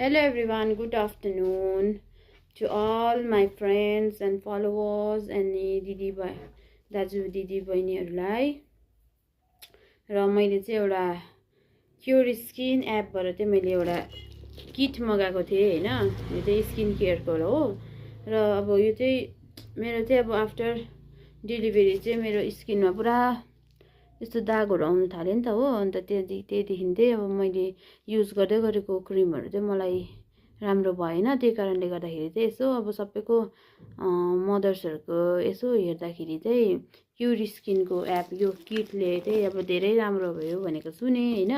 Hello everyone, good afternoon to all my friends and followers and दाजु दिदी बहिनीहरूलाई। र मैले चाहिँ एउटा क्योर स्किन एपबाट चाहिँ मैले एउटा किट मगाएको थिएँ हैन। यो चाहिँ स्किन केयरको हो र अब यो चाहिँ मेरो चाहिँ अब आफ्टर डेलिभरी चाहिँ मेरो स्किनमा पुरा यस्तो दागहरू आउन थाल्यो नि त हो। अन्त त्यहाँदेखि चाहिँ अब मैले युज गर्दै गरेको क्रिमहरू चाहिँ मलाई राम्रो भएन। त्यही कारणले गर्दाखेरि चाहिँ यसो अब सबैको मदर्सहरूको यसो हेर्दाखेरि चाहिँ क्योर स्किनको एप यो किटले चाहिँ अब धेरै राम्रो भयो भनेको सुने हैन।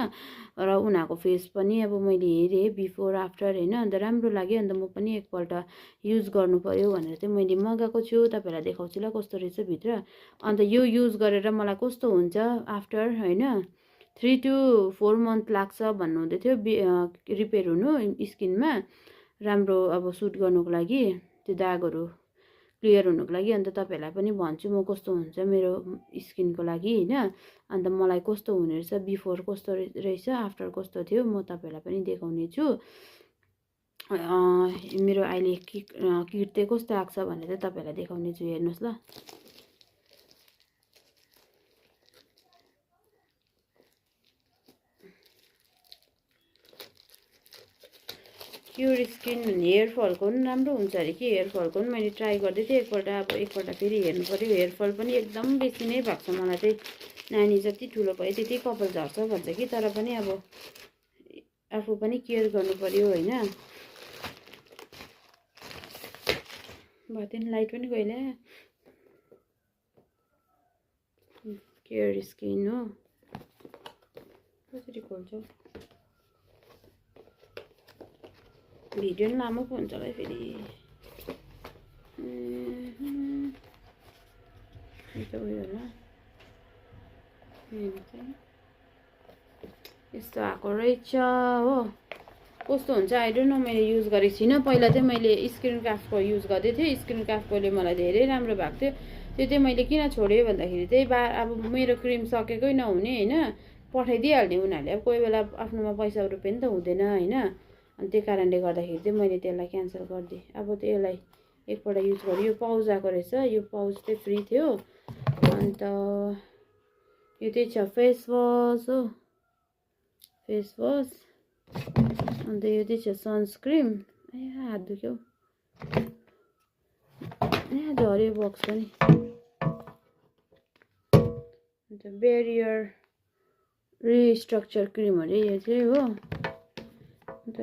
र उनीहरूको फेस पनि अब मैले हेरेँ बिफोर आफ्टर हैन। अन्त राम्रो लाग्यो। अन्त म पनि एकपल्ट युज गर्नु पर्यो भनेर चाहिँ मैले मगाएको छु। तपाईहरुलाई देखाउँछु ल कस्तो रहेछ भित्र। अन्त यो युज गरेर मलाई कस्तो हुन्छ आफ्टर हैन 3 to 4 मन्थ लाग्छ भन्नुहुँदै थियो रिपेयर हुनु स्किनमा राम्रो अब सुट गर्नुको लागि त्यो दागहरू क्लियर हुनुको लागि। अन्त तपाईहरुलाई पनि भन्छु म कस्तो हुन्छ मेरो स्किनको लागि हैन। अन्त मलाई कस्तो हुने रहेछ बिफोर कस्तो रहेछ आफ्टर कस्तो थियो म तपाईहरुलाई पनि देखाउने छु। मेरो अहिले किट चाहिँ कस्तो आएको छ भनेर चाहिँ तपाईहरुलाई देखाउने छु। हेर्नुस् ल। क्योर स्किन हेयर फलको पनि राम्रो हुन्छ अरे कि। हेयर फलको पनि मैले ट्राई गर्दै थिएँ एकपल्ट फेरि हेर्नु पर्यो। हेयर फल पनि एकदम बेसी नै भएको छ। मलाई चाहिँ नानी जति ठुलो भयो त्यति कपाल झर्छ भन्छ कि। तर पनि अब आफू पनि केयर गर्नु पर्यो हैन। भतेन लाइट पनि गइला। केयर स्किन हो कसरी खोल्छौ भिडियो पनि लामो पो हुन्छ होला फेरि। यस्तो उयो होला यस्तो आएको रहेछ हो। कस्तो हुन्छ आई डोन्ट नो। मैले युज गरेको छैन। पहिला चाहिँ मैले स्क्रिन क्राफ्टको युज गर्दै थिएँ। स्क्रिन क्राफ्टकोले मलाई धेरै राम्रो भएको थियो। त्यो चाहिँ मैले किन छोडेँ भन्दाखेरि चाहिँ अब मेरो क्रिम सकेकै नहुने हैन पठाइदिइहाल्ने उनीहरूले। अब कोही बेला आफ्नोमा पैसा रुपियाँ नि त हुँदैन हैन। अनि त्यही कारणले गर्दाखेरि चाहिँ मैले त्यसलाई क्यान्सल गरिदिएँ। अब त्यसलाई एकपल्ट युज गरेँ। यो पाउच आएको रहेछ। यो पाउच चाहिँ फ्री थियो। अन्त यो चाहिँ छ फेस वास हो फेस वास। अन्त यो चाहिँ छ सनस्क्रिन। हात दुख्यो झऱ्यो बक्स पनि। अन्त बेरियर रिस्ट्रक्चर क्रिम अरे यो चाहिँ हो। अन्त